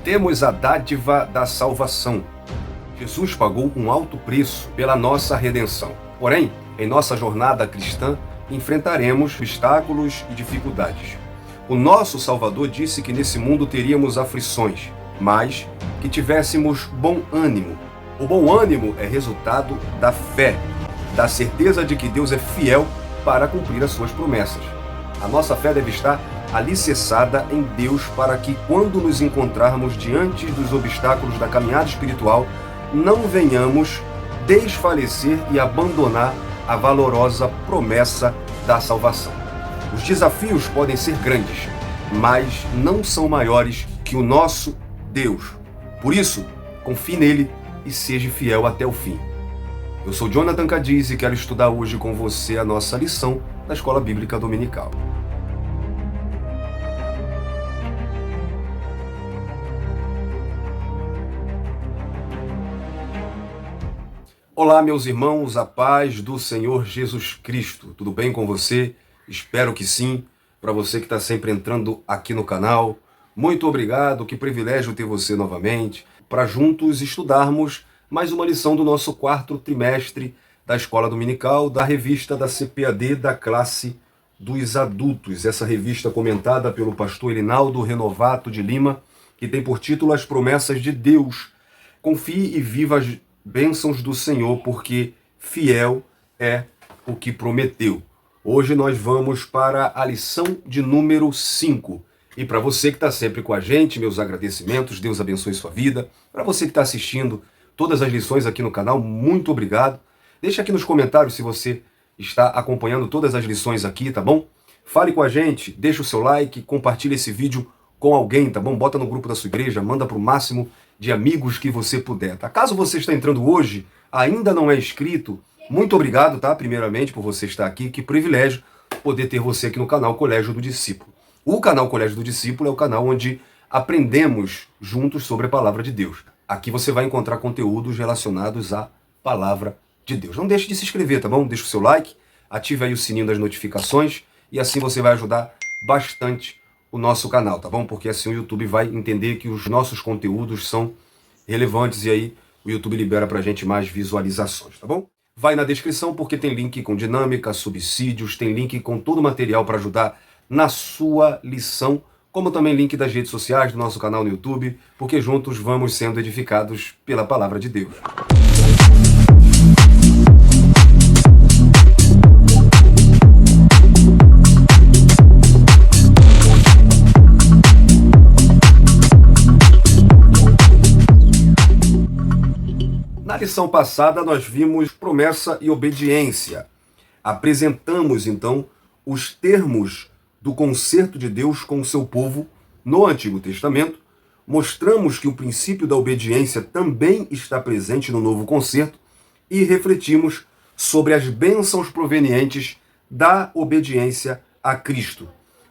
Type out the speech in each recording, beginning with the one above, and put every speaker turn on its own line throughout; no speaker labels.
Temos a dádiva da salvação. Jesus pagou um alto preço pela nossa redenção. Porém, em nossa jornada cristã, enfrentaremos obstáculos e dificuldades. O nosso Salvador disse que nesse mundo teríamos aflições, mas que tivéssemos bom ânimo. O bom ânimo é resultado da fé, da certeza de que Deus é fiel para cumprir as suas promessas. A nossa fé deve estar alicerçada em Deus para que, quando nos encontrarmos diante dos obstáculos da caminhada espiritual, não venhamos desfalecer e abandonar a valorosa promessa da salvação. Os desafios podem ser grandes, mas não são maiores que o nosso Deus. Por isso, confie nele e seja fiel até o fim. Eu sou Jonathan Cadiz e quero estudar hoje com você a nossa lição da Escola Bíblica Dominical. Olá, meus irmãos, a paz do Senhor Jesus Cristo. Tudo bem com você? Espero que sim. Para você que está sempre entrando aqui no canal, muito obrigado, que privilégio ter você novamente, para juntos estudarmos mais uma lição do nosso quarto trimestre da Escola Dominical, da revista da CPAD da classe dos adultos. Essa revista comentada pelo pastor Elinaldo Renovato de Lima, que tem por título As Promessas de Deus. Confie e viva as bênçãos do Senhor, porque fiel é o que prometeu. Hoje nós vamos para a lição de número 5. E para você que está sempre com a gente, meus agradecimentos, Deus abençoe sua vida. Para você que está assistindo todas as lições aqui no canal, muito obrigado. Deixa aqui nos comentários se você está acompanhando todas as lições aqui, tá bom? Fale com a gente, deixa o seu like, compartilhe esse vídeo com alguém, tá bom? Bota no grupo da sua igreja, manda para o máximo de amigos que você puder, tá? Caso você está entrando hoje, ainda não é inscrito, muito obrigado, tá? Primeiramente, por você estar aqui. Que privilégio poder ter você aqui no canal Colégio do Discípulo. O canal Colégio do Discípulo é o canal onde aprendemos juntos sobre a Palavra de Deus. Aqui você vai encontrar conteúdos relacionados à Palavra de Deus. Não deixe de se inscrever, tá bom? Deixa o seu like, ative aí o sininho das notificações e assim você vai ajudar bastante o nosso canal, tá bom? Porque assim o YouTube vai entender que os nossos conteúdos são relevantes e aí o YouTube libera pra gente mais visualizações, tá bom? Vai na descrição porque tem link com dinâmica, subsídios, tem link com todo o material para ajudar na sua lição, como também link das redes sociais do nosso canal no YouTube, porque juntos vamos sendo edificados pela Palavra de Deus. Na lição passada nós vimos promessa e obediência. Apresentamos então os termos do concerto de Deus com o seu povo no Antigo Testamento. Mostramos que o princípio da obediência também está presente no Novo Concerto e refletimos sobre as bênçãos provenientes da obediência a Cristo.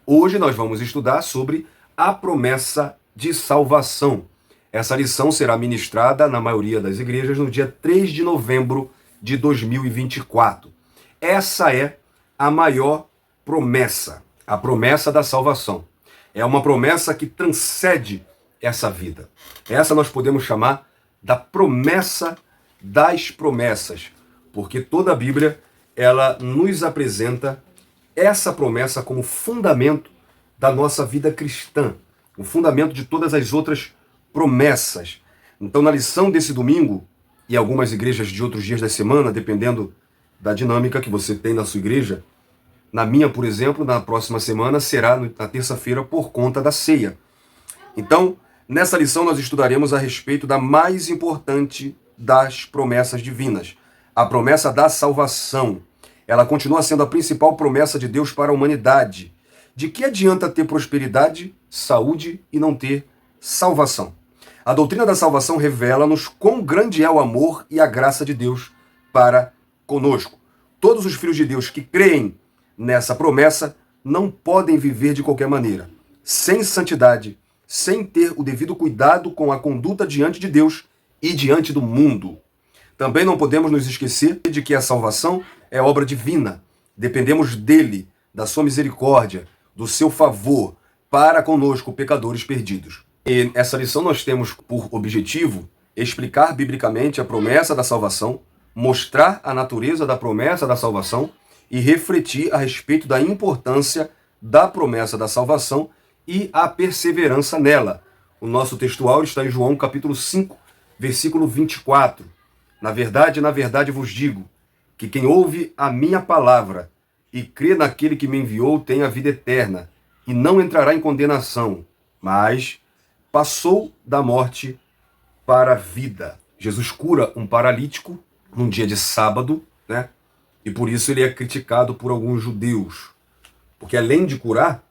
Hoje nós vamos estudar sobre a promessa de salvação. Essa lição será ministrada na maioria das igrejas no dia 3 de novembro de 2024. Essa é a maior promessa, a promessa da salvação. É uma promessa que transcende essa vida. Essa nós podemos chamar da promessa das promessas, porque toda a Bíblia ela nos apresenta essa promessa como fundamento da nossa vida cristã, o fundamento de todas as outras promessas. Então, na lição desse domingo, e algumas igrejas de outros dias da semana, dependendo da dinâmica que você tem na sua igreja, na minha, por exemplo, na próxima semana, será na terça-feira por conta da ceia. Então, nessa lição nós estudaremos a respeito da mais importante das promessas divinas, a promessa da salvação. Ela continua sendo a principal promessa de Deus para a humanidade. De que adianta ter prosperidade, saúde e não ter salvação? A doutrina da salvação revela-nos quão grande é o amor e a graça de Deus para conosco. Todos os filhos de Deus que creem nessa promessa não podem viver de qualquer maneira, sem santidade, sem ter o devido cuidado com a conduta diante de Deus e diante do mundo. Também não podemos nos esquecer de que a salvação é obra divina. Dependemos dele, da sua misericórdia, do seu favor para conosco, pecadores perdidos. E essa lição nós temos por objetivo explicar biblicamente a promessa da salvação, mostrar a natureza da promessa da salvação e refletir a respeito da importância da promessa da salvação e a perseverança nela. O nosso textual está em João capítulo 5, versículo 24. Na verdade vos digo, que quem ouve a minha palavra e crê naquele que me enviou tem a vida eterna, e não entrará em condenação, mas passou da morte para a vida. Jesus cura um paralítico num dia de sábado, né? E por isso ele é criticado por alguns judeus. Porque além de curar,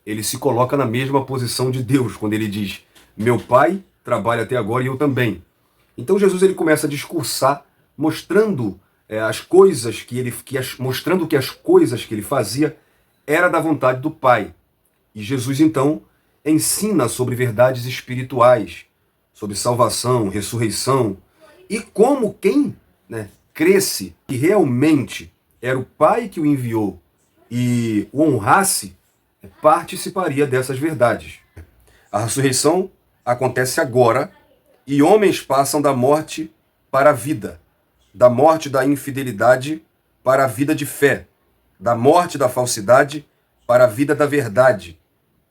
ele se coloca na mesma posição de Deus, quando ele diz, meu pai trabalha até agora e eu também. Então Jesus ele começa a discursar, mostrando as coisas mostrando que as coisas que ele fazia era da vontade do Pai. E Jesus então ensina sobre verdades espirituais, sobre salvação, ressurreição, e como quem cresce que realmente era o Pai que o enviou e o honrasse, participaria dessas verdades. A ressurreição acontece agora e homens passam da morte para a vida, da morte da infidelidade para a vida de fé, da morte da falsidade para a vida da verdade,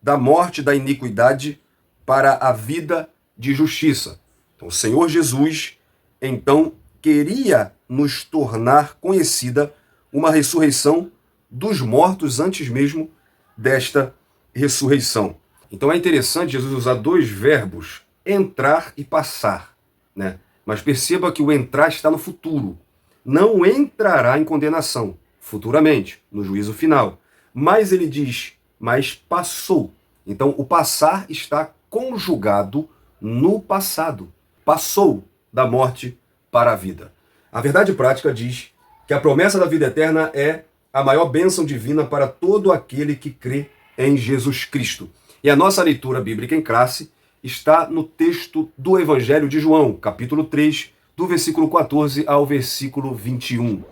da morte da iniquidade para a vida de justiça. Então, o Senhor Jesus, então, queria nos tornar conhecida uma ressurreição dos mortos antes mesmo desta ressurreição. Então é interessante Jesus usar dois verbos, entrar e passar, né? Mas perceba que o entrar está no futuro. Não entrará em condenação, futuramente, no juízo final. Mas ele diz, mas passou. Então o passar está conjugado no passado. Passou da morte para a vida. A verdade prática diz que a promessa da vida eterna é a maior bênção divina para todo aquele que crê em Jesus Cristo. E a nossa leitura bíblica em classe está no texto do Evangelho de João, capítulo 3, do versículo 14 ao versículo 21.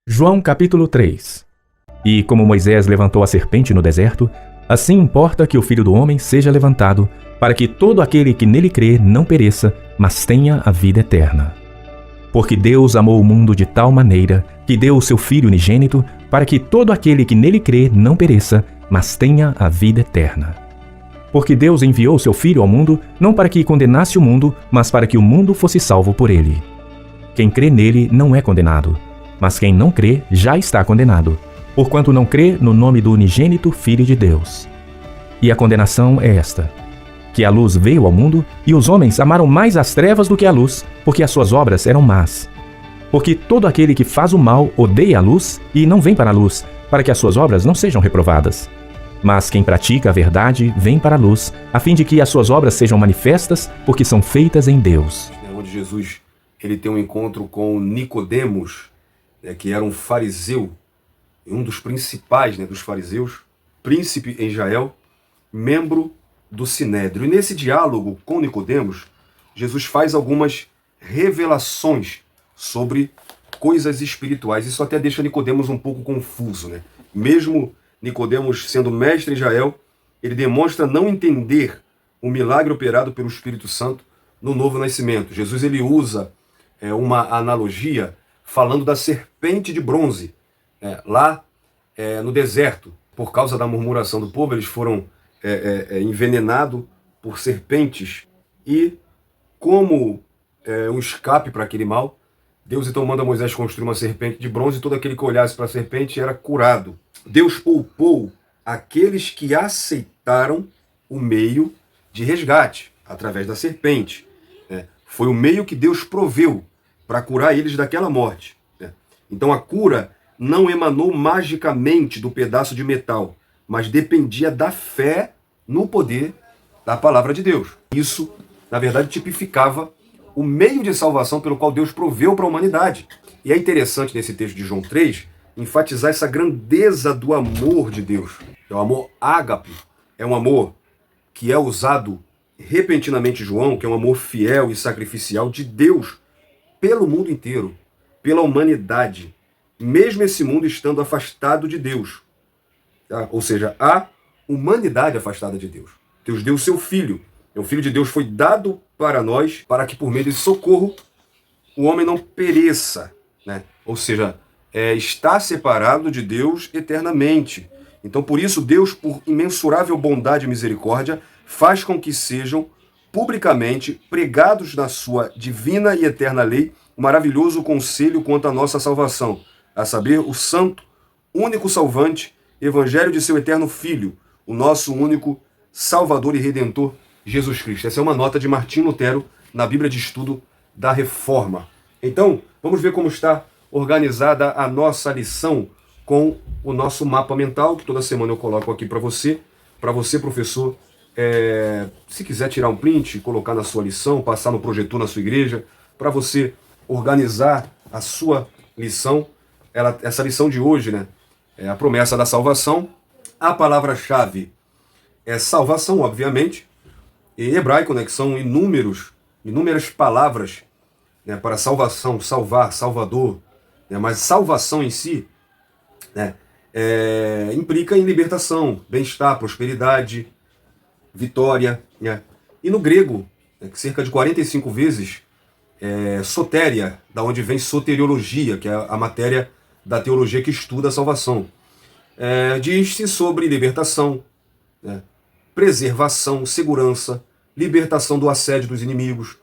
João capítulo 3. E como Moisés levantou a serpente no deserto, assim importa que o Filho do Homem seja levantado, para que todo aquele que nele crê não pereça, mas tenha a vida eterna. Porque Deus amou o mundo de tal maneira que deu o seu Filho unigênito, para que todo aquele que nele crê não pereça, mas tenha a vida eterna. Porque Deus enviou o seu Filho ao mundo, não para que condenasse o mundo, mas para que o mundo fosse salvo por ele. Quem crê nele não é condenado, mas quem não crê já está condenado, porquanto não crê no nome do unigênito Filho de Deus. E a condenação é esta: que a luz veio ao mundo, e os homens amaram mais as trevas do que a luz, porque as suas obras eram más. Porque todo aquele que faz o mal odeia a luz e não vem para a luz, para que as suas obras não sejam reprovadas. Mas quem pratica a verdade vem para a luz, a fim de que as suas obras sejam manifestas, porque são feitas em Deus.
Onde Jesus ele tem um encontro com Nicodemos, que era um fariseu, um dos principais dos fariseus, príncipe em Israel, membro do Sinédrio. E nesse diálogo com Nicodemos, Jesus faz algumas revelações sobre coisas espirituais. Isso até deixa Nicodemos um pouco confuso, Mesmo Nicodemos sendo mestre em Israel, ele demonstra não entender o milagre operado pelo Espírito Santo no novo nascimento. Jesus ele usa uma analogia falando da serpente de bronze. Lá no deserto, por causa da murmuração do povo, eles foram envenenados por serpentes, e como um escape para aquele mal, Deus então manda Moisés construir uma serpente de bronze, e todo aquele que olhasse para a serpente era curado. Deus poupou aqueles que aceitaram o meio de resgate, através da serpente. Foi o meio que Deus proveu para curar eles daquela morte. Então a cura não emanou magicamente do pedaço de metal, mas dependia da fé no poder da palavra de Deus. Isso, na verdade, tipificava o meio de salvação pelo qual Deus proveu para a humanidade. E é interessante nesse texto de João 3, enfatizar essa grandeza do amor de Deus. É o amor ágape, é um amor que é usado repentinamente em João, que é um amor fiel e sacrificial de Deus pelo mundo inteiro, pela humanidade. mesmo esse mundo estando afastado de Deus. Tá? Ou seja, a humanidade afastada de Deus. Deus deu o seu Filho. O Filho de Deus foi dado para nós, para que por meio desse socorro o homem não pereça, né? Ou seja, está separado de Deus eternamente. Então, por isso, Deus, por imensurável bondade e misericórdia, faz com que sejam publicamente pregados na sua divina e eterna lei o maravilhoso conselho quanto à nossa salvação, a saber, o santo, único salvante, evangelho de seu eterno Filho, o nosso único Salvador e Redentor, Jesus Cristo. Essa é uma nota de Martim Lutero na Bíblia de Estudo da Reforma. Então, vamos ver como está organizada a nossa lição com o nosso mapa mental, que toda semana eu coloco aqui para você, professor, se quiser tirar um print, colocar na sua lição, passar no projetor na sua igreja, para você organizar a sua lição. Essa lição de hoje, né, é a promessa da salvação. A palavra-chave é salvação, obviamente, em hebraico, né, que são inúmeras palavras, né, para salvação, salvar, salvador, né, mas salvação em si, né, implica em libertação, bem-estar, prosperidade, vitória, né? E no grego, né, que cerca de 45 vezes, sotéria, da onde vem soteriologia, que é a matéria da teologia que estuda a salvação. Diz-se sobre libertação, né, preservação, segurança, libertação do assédio dos inimigos,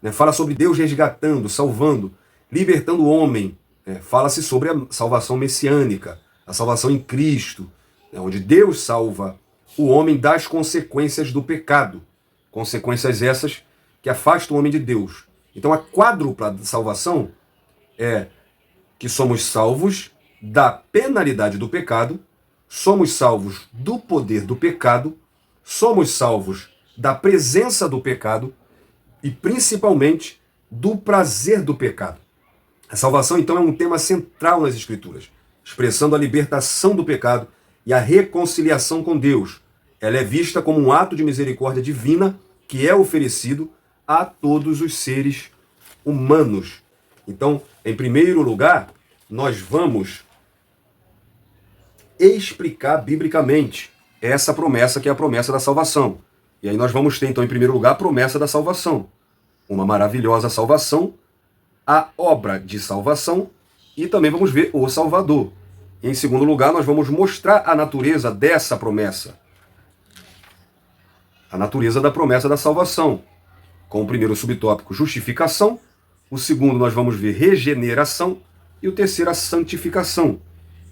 né? Fala sobre Deus resgatando, salvando, libertando o homem. Fala-se sobre a salvação messiânica, a salvação em Cristo, né? Onde Deus salva o homem das consequências do pecado. Consequências essas que afastam o homem de Deus. Então a quádrupla de salvação é que somos salvos da penalidade do pecado, somos salvos do poder do pecado, somos salvos da presença do pecado e principalmente do prazer do pecado. A salvação, então, é um tema central nas Escrituras, expressando a libertação do pecado e a reconciliação com Deus. Ela é vista como um ato de misericórdia divina que é oferecido a todos os seres humanos. Então, em primeiro lugar, nós vamos explicar biblicamente essa promessa que é a promessa da salvação. E aí nós vamos ter, então, em primeiro lugar, a promessa da salvação. Uma maravilhosa salvação, a obra de salvação e também vamos ver o Salvador. E, em segundo lugar, nós vamos mostrar a natureza dessa promessa. A natureza da promessa da salvação. Com o primeiro subtópico, justificação. O segundo, nós vamos ver regeneração. E o terceiro, a santificação.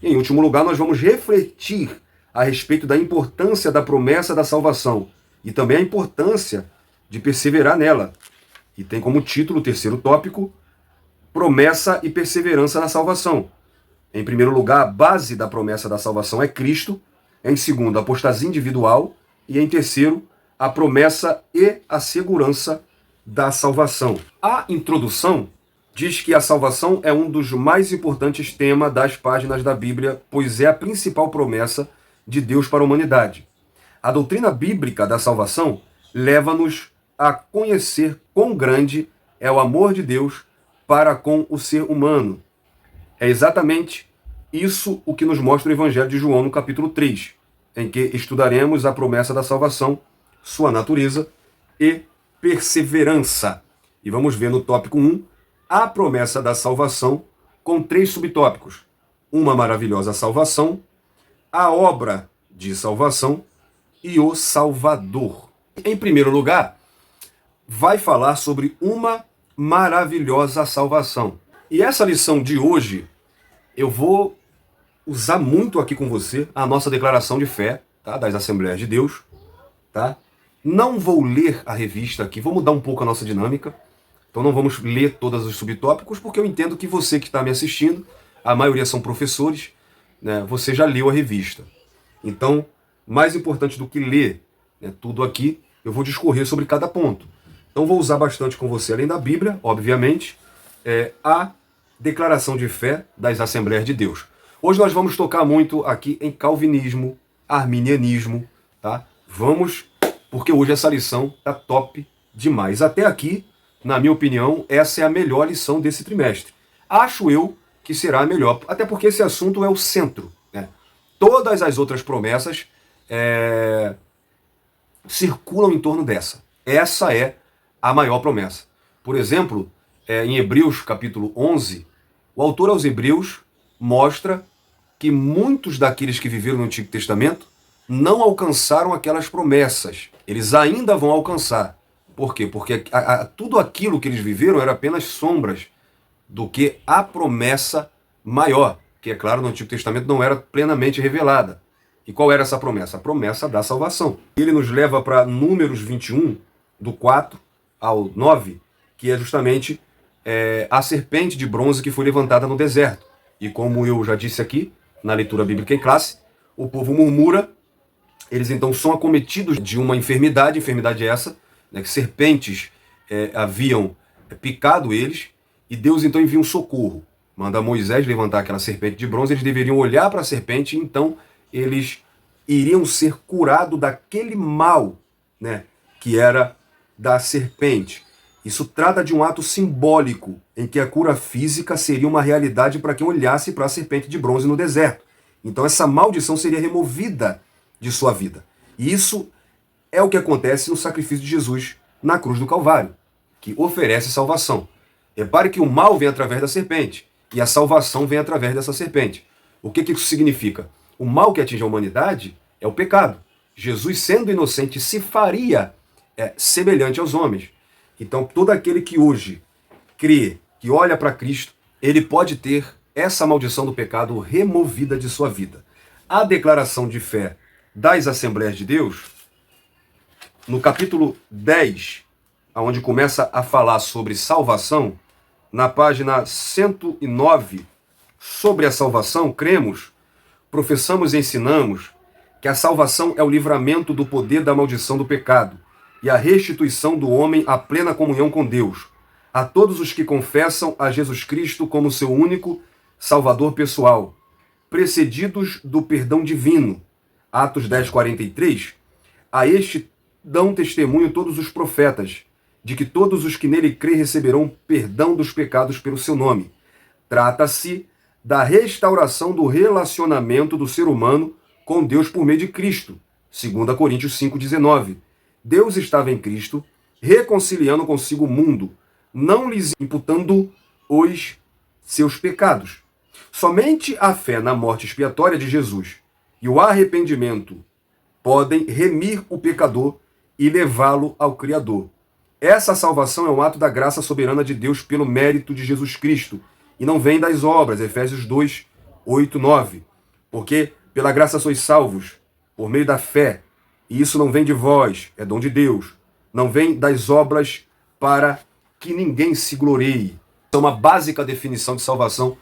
E, em último lugar, nós vamos refletir a respeito da importância da promessa da salvação e também a importância de perseverar nela. E tem como título o terceiro tópico, promessa e perseverança na salvação. Em primeiro lugar, a base da promessa da salvação é Cristo. Em segundo, a apostasia individual. E em terceiro, a promessa e a segurança da salvação. A introdução diz que a salvação é um dos mais importantes temas das páginas da Bíblia, pois é a principal promessa de Deus para a humanidade. A doutrina bíblica da salvação leva-nos a conhecer quão grande é o amor de Deus para com o ser humano. É exatamente isso o que nos mostra o Evangelho de João no capítulo 3, em que estudaremos a promessa da salvação, sua natureza e perseverança. E vamos ver no tópico 1 a promessa da salvação com 3 subtópicos. Uma maravilhosa salvação, a obra de salvação e o Salvador. Em primeiro lugar, vai falar sobre uma maravilhosa salvação. E essa lição de hoje, eu vou usar muito aqui com você a nossa declaração de fé, tá? Das Assembleias de Deus, tá? Não vou ler a revista aqui, vou mudar um pouco a nossa dinâmica. Então não vamos ler todos os subtópicos, porque eu entendo que você que está me assistindo, a maioria são professores, né? Você já leu a revista. Então, mais importante do que ler, né, tudo aqui, eu vou discorrer sobre cada ponto. Então vou usar bastante com você, além da Bíblia, obviamente, a declaração de fé das Assembleias de Deus. Hoje nós vamos tocar muito aqui em calvinismo, arminianismo, tá? Vamos, porque hoje essa lição tá top demais. Até aqui, na minha opinião, essa é a melhor lição desse trimestre. Acho eu que será a melhor. Até porque esse assunto é o centro, né? Todas as outras promessas circulam em torno dessa. Essa é a maior promessa. Por exemplo, em Hebreus capítulo 11, o autor aos Hebreus mostra que muitos daqueles que viveram no Antigo Testamento não alcançaram aquelas promessas. Eles ainda vão alcançar. Por quê? Porque tudo aquilo que eles viveram era apenas sombras do que a promessa maior, que, é claro, no Antigo Testamento não era plenamente revelada. E qual era essa promessa? A promessa da salvação. Ele nos leva para Números 21, do 4 ao 9, que é justamente a serpente de bronze que foi levantada no deserto. E como eu já disse aqui, na leitura bíblica em classe, o povo murmura, eles então são acometidos de uma enfermidade essa, né, que serpentes haviam picado eles, e Deus então envia um socorro. Manda Moisés levantar aquela serpente de bronze, eles deveriam olhar para a serpente, e então eles iriam ser curados daquele mal, né, que era da serpente. Isso trata de um ato simbólico, em que a cura física seria uma realidade para quem olhasse para a serpente de bronze no deserto. Então essa maldição seria removida de sua vida. E isso é o que acontece no sacrifício de Jesus na cruz do Calvário, que oferece salvação. Repare que o mal vem através da serpente, e a salvação vem através dessa serpente. O que isso significa? O mal que atinge a humanidade é o pecado. Jesus, sendo inocente, se faria semelhante aos homens. Então, todo aquele que hoje crê, que olha para Cristo, ele pode ter essa maldição do pecado removida de sua vida. A declaração de fé das Assembleias de Deus, no capítulo 10, onde começa a falar sobre salvação, na página 109, sobre a salvação, cremos, professamos e ensinamos que a salvação é o livramento do poder da maldição do pecado e a restituição do homem à plena comunhão com Deus, a todos os que confessam a Jesus Cristo como seu único Salvador pessoal, precedidos do perdão divino. Atos 10:43, a este dão testemunho todos os profetas, de que todos os que nele crê receberão perdão dos pecados pelo seu nome. Trata-se da restauração do relacionamento do ser humano com Deus por meio de Cristo. 2 Coríntios 5:19. Deus estava em Cristo, reconciliando consigo o mundo, não lhes imputando os seus pecados. Somente a fé na morte expiatória de Jesus e o arrependimento podem remir o pecador e levá-lo ao Criador. Essa salvação é um ato da graça soberana de Deus pelo mérito de Jesus Cristo, e não vem das obras, Efésios 2, 8, 9. Porque pela graça sois salvos, por meio da fé, e isso não vem de vós, é dom de Deus. Não vem das obras para que ninguém se glorie. É uma básica definição de salvação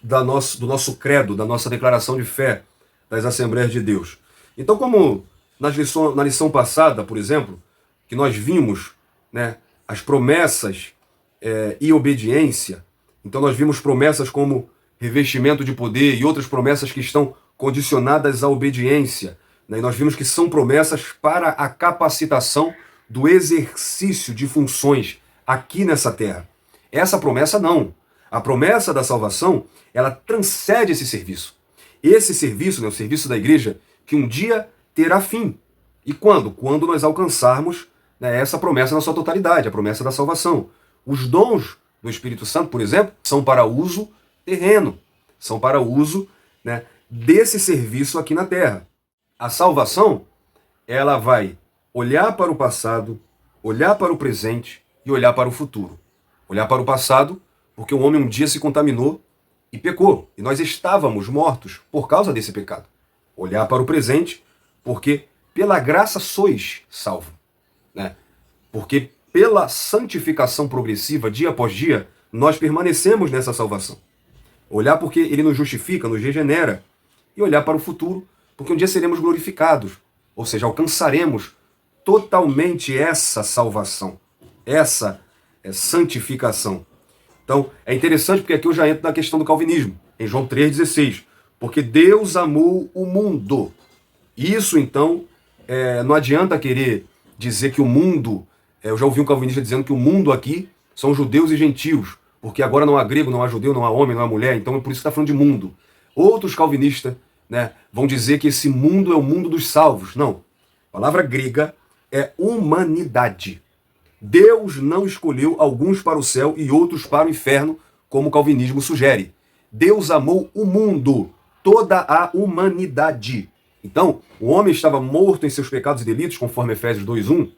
do nosso credo, da nossa declaração de fé das Assembleias de Deus. Então, como na lição passada, por exemplo, que nós vimos, né, as promessas e obediência, então nós vimos promessas como revestimento de poder e outras promessas que estão condicionadas à obediência, né, e nós vimos que são promessas para a capacitação do exercício de funções aqui nessa terra. Essa promessa não. A promessa da salvação, ela transcende esse serviço. Esse serviço, né, o serviço da igreja, que um dia terá fim. E quando? Quando nós alcançarmos, né, essa promessa na sua totalidade, a promessa da salvação. Os dons do Espírito Santo, por exemplo, são para uso terreno, são para uso, né, desse serviço aqui na terra. A salvação, ela vai olhar para o passado, olhar para o presente e olhar para o futuro. Olhar para o passado, porque o homem um dia se contaminou e pecou, e nós estávamos mortos por causa desse pecado. Olhar para o presente, porque pela graça sois salvo, né? Porque pela santificação progressiva, dia após dia, nós permanecemos nessa salvação. Olhar porque ele nos justifica, nos regenera, e olhar para o futuro, porque um dia seremos glorificados, ou seja, alcançaremos totalmente essa salvação, essa santificação. Então, é interessante porque aqui eu já entro na questão do calvinismo, em João 3,16, porque Deus amou o mundo. Isso, então, não adianta querer dizer que o mundo, eu já ouvi um calvinista dizendo que o mundo aqui são judeus e gentios, porque agora não há grego, não há judeu, não há homem, não há mulher, então é por isso que está falando de mundo. Outros calvinistas, né, vão dizer que esse mundo é o mundo dos salvos. Não. A palavra grega é humanidade. Deus não escolheu alguns para o céu e outros para o inferno, como o calvinismo sugere. Deus amou o mundo, toda a humanidade. Então, o homem estava morto em seus pecados e delitos, conforme Efésios 2:1,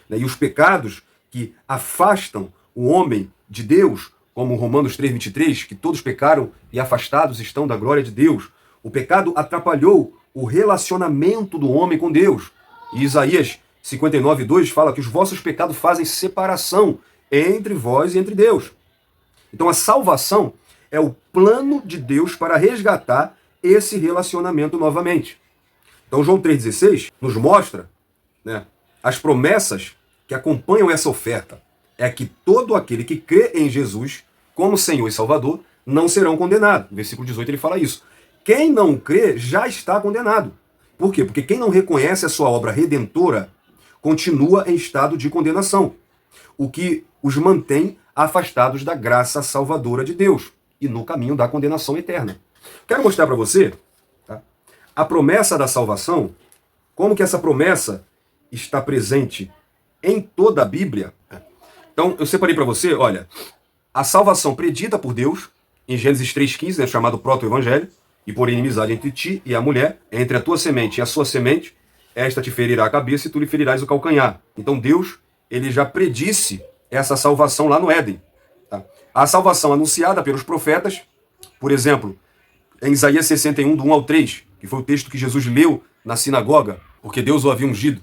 né, e os pecados que afastam o homem de Deus, como Romanos 3:23, que todos pecaram e afastados estão da glória de Deus. O pecado atrapalhou o relacionamento do homem com Deus. E Isaías 59:2 fala que os vossos pecados fazem separação entre vós e entre Deus. Então a salvação é o plano de Deus para resgatar esse relacionamento novamente. Então João 3,16 nos mostra, né, as promessas que acompanham essa oferta. É que todo aquele que crê em Jesus como Senhor e Salvador não serão condenados. No versículo 18 ele fala isso. Quem não crê já está condenado. Por quê? Porque quem não reconhece a sua obra redentora continua em estado de condenação, o que os mantém afastados da graça salvadora de Deus e no caminho da condenação eterna. Quero mostrar para você, tá, a promessa da salvação, como que essa promessa está presente em toda a Bíblia. Então, eu separei para você, olha, a salvação predita por Deus, em Gênesis 3,15, né, chamado proto-evangelho, e por inimizade entre ti e a mulher, entre a tua semente e a sua semente, esta te ferirá a cabeça e tu lhe ferirás o calcanhar. Então Deus, ele já predisse essa salvação lá no Éden. Tá? A salvação anunciada pelos profetas, por exemplo, em Isaías 61, do 1 ao 3, que foi o texto que Jesus leu na sinagoga, porque Deus o havia ungido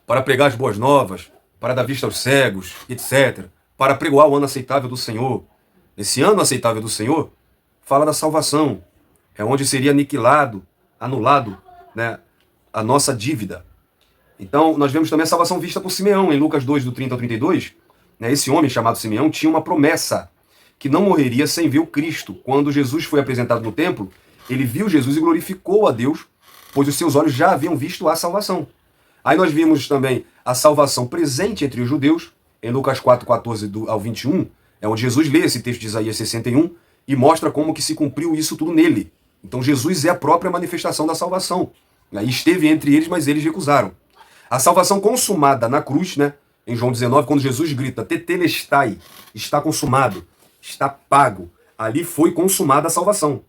para pregar as boas novas, para dar vista aos cegos, etc., para pregoar o ano aceitável do Senhor. Esse ano aceitável do Senhor fala da salvação, é onde seria aniquilado, anulado, né, a nossa dívida. Então, nós vemos também a salvação vista por Simeão, em Lucas 2, do 30 ao 32. Né, esse homem chamado Simeão tinha uma promessa, que não morreria sem ver o Cristo. Quando Jesus foi apresentado no templo, ele viu Jesus e glorificou a Deus, pois os seus olhos já haviam visto a salvação. Aí nós vimos também a salvação presente entre os judeus, em Lucas 4, 14 ao 21, é onde Jesus lê esse texto de Isaías 61 e mostra como que se cumpriu isso tudo nele. Então Jesus é a própria manifestação da salvação. E esteve entre eles, mas eles recusaram. A salvação consumada na cruz, né, em João 19, quando Jesus grita, tetelestai, está consumado, está pago. Ali foi consumada a salvação.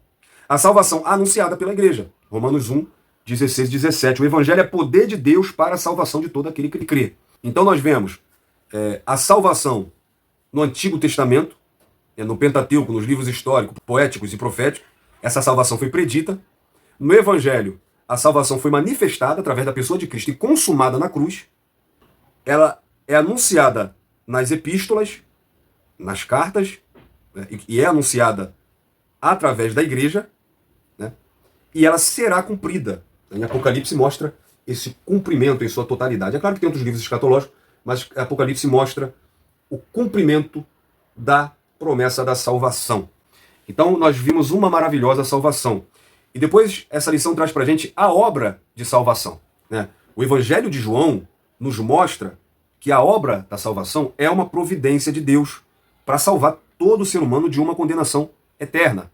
A salvação anunciada pela igreja. Romanos 1, 16 e 17. O evangelho é poder de Deus para a salvação de todo aquele que crê. Então nós vemos a salvação no Antigo Testamento, no Pentateuco, nos livros históricos, poéticos e proféticos. Essa salvação foi predita. No evangelho, a salvação foi manifestada através da pessoa de Cristo e consumada na cruz. Ela é anunciada nas epístolas, nas cartas, né, e é anunciada através da igreja, né, e ela será cumprida. Em Apocalipse mostra esse cumprimento em sua totalidade. É claro que tem outros livros escatológicos, mas Apocalipse mostra o cumprimento da promessa da salvação. Então nós vimos uma maravilhosa salvação. E depois essa lição traz para a gente a obra de salvação. Né? O Evangelho de João nos mostra que a obra da salvação é uma providência de Deus para salvar todo ser humano de uma condenação eterna.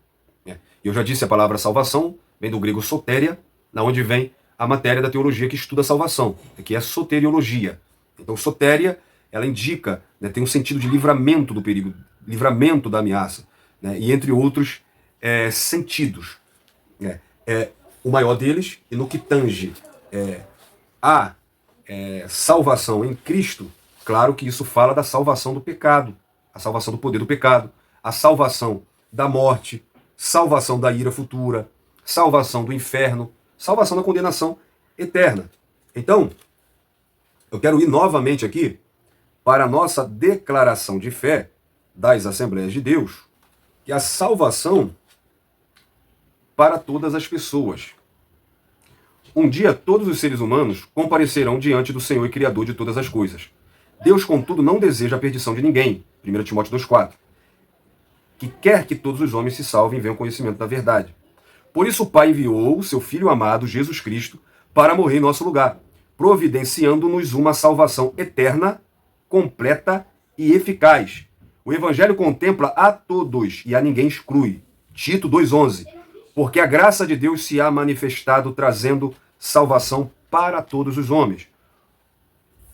Eu já disse, a palavra salvação vem do grego sotéria, da onde vem a matéria da teologia que estuda a salvação, que é a soteriologia. Então sotéria, ela indica, né, tem um sentido de livramento do perigo, livramento da ameaça, né, e entre outros sentidos. O maior deles, e no que tange a salvação em Cristo, claro que isso fala da salvação do pecado, a salvação do poder do pecado, a salvação da morte, salvação da ira futura, salvação do inferno, salvação da condenação eterna. Então, eu quero ir novamente aqui para a nossa declaração de fé das Assembleias de Deus, que é a salvação para todas as pessoas. Um dia todos os seres humanos comparecerão diante do Senhor e Criador de todas as coisas. Deus, contudo, não deseja a perdição de ninguém. 1 Timóteo 2,4. Que quer que todos os homens se salvem e venham ao conhecimento da verdade. Por isso o Pai enviou o seu Filho amado, Jesus Cristo, para morrer em nosso lugar, providenciando-nos uma salvação eterna, completa e eficaz, O evangelho contempla a todos e a ninguém exclui. Tito 2,11. Porque a graça de Deus se há manifestado trazendo salvação para todos os homens.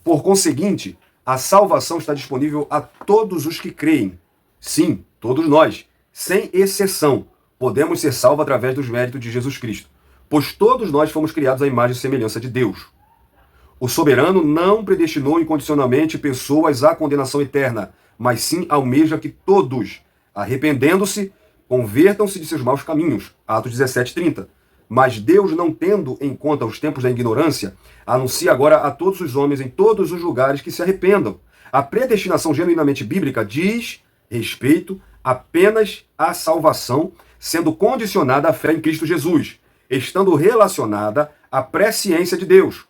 Por conseguinte, a salvação está disponível a todos os que creem. Sim, todos nós, sem exceção, podemos ser salvos através dos méritos de Jesus Cristo, pois todos nós fomos criados à imagem e semelhança de Deus. O soberano não predestinou incondicionalmente pessoas à condenação eterna, mas sim almeja que todos, arrependendo-se, convertam-se de seus maus caminhos. Atos 17:30. Mas Deus, não tendo em conta os tempos da ignorância, anuncia agora a todos os homens em todos os lugares que se arrependam. A predestinação genuinamente bíblica diz respeito apenas à salvação, sendo condicionada à fé em Cristo Jesus, estando relacionada à presciência de Deus.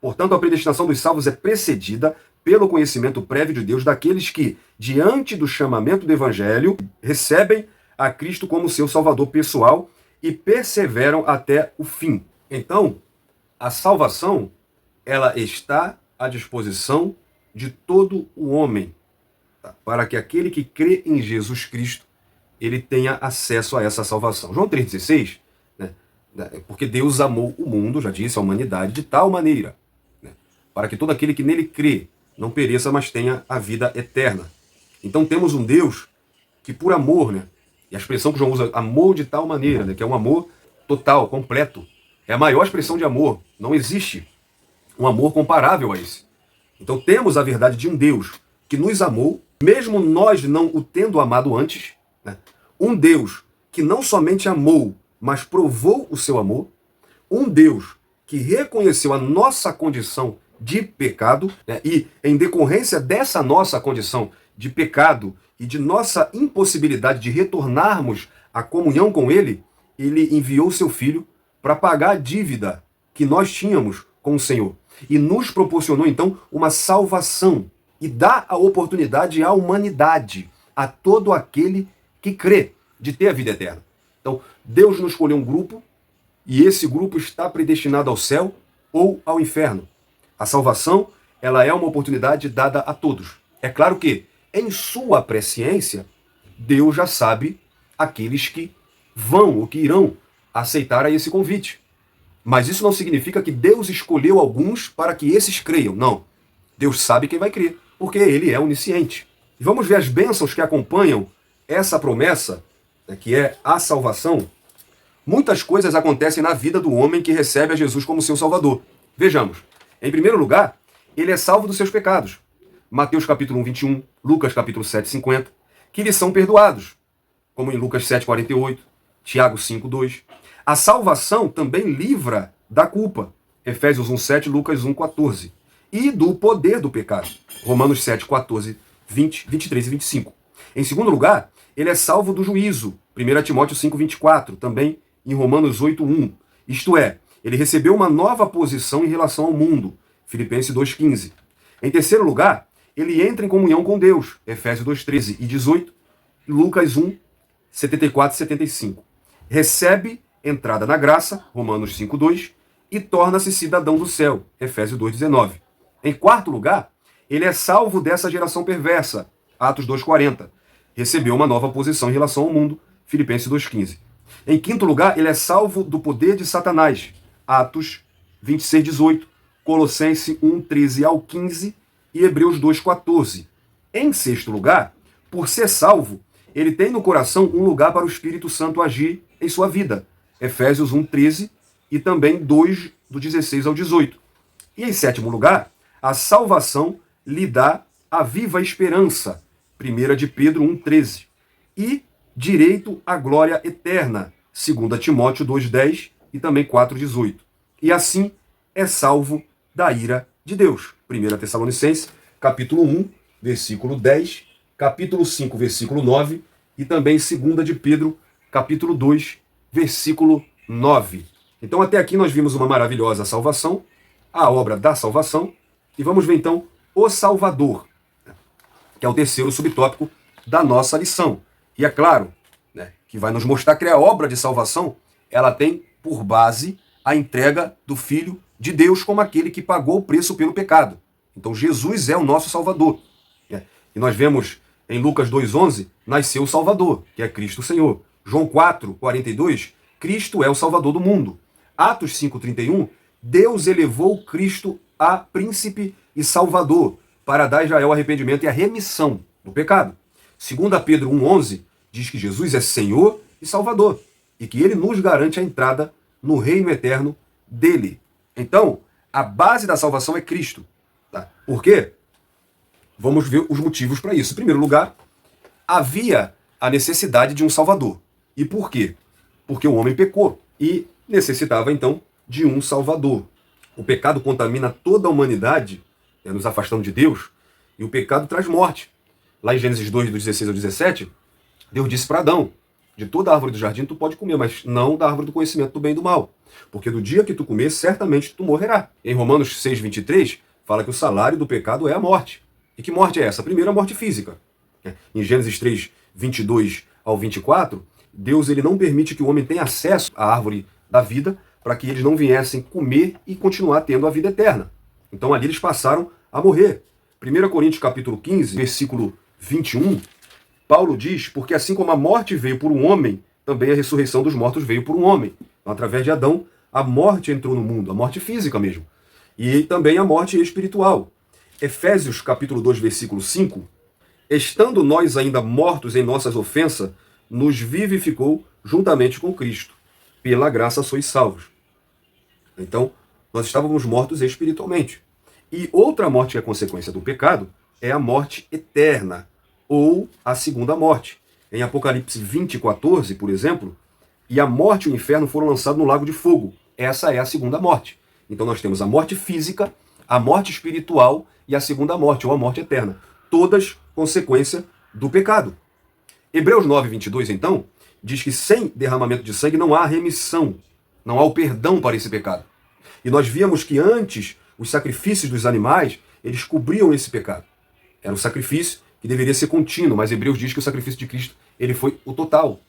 Portanto, a predestinação dos salvos é precedida pelo conhecimento prévio de Deus daqueles que, diante do chamamento do Evangelho, recebem a Cristo como seu Salvador pessoal e perseveram até o fim. Então, a salvação, ela está à disposição de todo o homem, tá? Para que aquele que crê em Jesus Cristo, ele tenha acesso a essa salvação. João 3,16, né? Porque Deus amou o mundo, já disse, a humanidade, de tal maneira, né? Para que todo aquele que nele crê não pereça, mas tenha a vida eterna. Então temos um Deus que, por amor, né? E a expressão que João usa, amor de tal maneira, né? Que é um amor total, completo. É a maior expressão de amor. Não existe um amor comparável a esse. Então temos a verdade de um Deus que nos amou, mesmo nós não o tendo amado antes, né? Um Deus que não somente amou, mas provou o seu amor. Um Deus que reconheceu a nossa condição de pecado, né? E em decorrência dessa nossa condição de pecado e de nossa impossibilidade de retornarmos à comunhão com Ele, Ele enviou seu Filho para pagar a dívida que nós tínhamos com o Senhor. E nos proporcionou, então, uma salvação. E dá a oportunidade à humanidade, a todo aquele que crê, de ter a vida eterna. Então, Deus nos escolheu um grupo, e esse grupo está predestinado ao céu ou ao inferno. A salvação, ela é uma oportunidade dada a todos. É claro que, em sua presciência, Deus já sabe aqueles que vão ou que irão aceitar a esse convite. Mas isso não significa que Deus escolheu alguns para que esses creiam. Não. Deus sabe quem vai crer, porque Ele é onisciente. E vamos ver as bênçãos que acompanham essa promessa, né, que é a salvação. Muitas coisas acontecem na vida do homem que recebe a Jesus como seu Salvador. Vejamos. Em primeiro lugar, ele é salvo dos seus pecados. Mateus capítulo 1, 21, Lucas capítulo 7, 50, que lhe são perdoados, como em Lucas 7, 48, Tiago 5, 2. A salvação também livra da culpa, Efésios 1, 7, Lucas 1, 14, e do poder do pecado, Romanos 7, 14, 20, 23 e 25. Em segundo lugar, ele é salvo do juízo, 1 Timóteo 5, 24, também em Romanos 8, 1. Isto é, ele recebeu uma nova posição em relação ao mundo, Filipenses 2, 15. Em terceiro lugar, ele entra em comunhão com Deus, Efésios 2, 13 e 18, Lucas 1, 74 e 75. Recebe entrada na graça, Romanos 5, 2, e torna-se cidadão do céu, Efésios 2, 19. Em quarto lugar, ele é salvo dessa geração perversa, Atos 2, 40. Recebeu uma nova posição em relação ao mundo, Filipenses 2, 15. Em quinto lugar, ele é salvo do poder de Satanás, Atos 26, 18, Colossenses 1, 13 ao 15 e Hebreus 2, 14. Em sexto lugar, por ser salvo, ele tem no coração um lugar para o Espírito Santo agir em sua vida, Efésios 1, 13 e também 2, do 16 ao 18. E em sétimo lugar, a salvação lhe dá a viva esperança, 1 de Pedro 1, 13, e direito à glória eterna, 2 Timóteo 2, 10 e também 4, 18. E assim é salvo da ira de Deus. 1 Tessalonicenses, capítulo 1, versículo 10, capítulo 5, versículo 9 e também 2 de Pedro, capítulo 2, versículo 9. Então até aqui nós vimos uma maravilhosa salvação, a obra da salvação, e vamos ver então o Salvador, que é o terceiro subtópico da nossa lição. E é claro, né, que vai nos mostrar que a obra de salvação, ela tem por base a entrega do Filho de Deus como aquele que pagou o preço pelo pecado. Então Jesus é o nosso Salvador. E nós vemos Em Lucas 2,11, nasceu o Salvador, que é Cristo Senhor. João 4,42, Cristo é o Salvador do mundo. Atos 5,31, Deus elevou Cristo a príncipe e salvador, para dar a Israel arrependimento e a remissão do pecado. 2 Pedro 1,11 diz que Jesus é Senhor e Salvador, e que ele nos garante a entrada no reino eterno dele. Então, a base da salvação é Cristo. Tá? Por quê? Vamos ver os motivos para isso. Em primeiro lugar, havia a necessidade de um Salvador. E por quê? Porque o homem pecou e necessitava, então, de um Salvador. O pecado contamina toda a humanidade, nos afastando de Deus, e o pecado traz morte. Lá em Gênesis 2, do 16 ao 17, Deus disse para Adão, de toda a árvore do jardim tu pode comer, mas não da árvore do conhecimento do bem e do mal. Porque do dia que tu comer, certamente tu morrerá. Em Romanos 6, 23, fala que o salário do pecado é a morte. E que morte é essa? A primeira, a morte física. Em Gênesis 3, 22 ao 24, Deus ele não permite que o homem tenha acesso à árvore da vida para que eles não viessem comer e continuar tendo a vida eterna. Então ali eles passaram a morrer. 1 Coríntios capítulo 15, versículo 21, Paulo diz, porque assim como a morte veio por um homem, também a ressurreição dos mortos veio por um homem. Então, através de Adão, a morte entrou no mundo, a morte física mesmo. E também a morte espiritual. Efésios capítulo 2, versículo 5, estando nós ainda mortos em nossas ofensas, nos vivificou juntamente com Cristo. Pela graça sois salvos. Então, nós estávamos mortos espiritualmente. E outra morte que é consequência do pecado é a morte eterna, ou a segunda morte. Em Apocalipse 20, 14, por exemplo, e a morte e o inferno foram lançados no lago de fogo. Essa é a segunda morte. Então nós temos a morte física, a morte espiritual e a segunda morte, ou a morte eterna. Todas consequência do pecado. Hebreus 9, 22, então, diz que sem derramamento de sangue não há remissão, não há o perdão para esse pecado. E nós víamos que antes os sacrifícios dos animais, eles cobriam esse pecado. Era um sacrifício que deveria ser contínuo, mas Hebreus diz que o sacrifício de Cristo ele foi o total,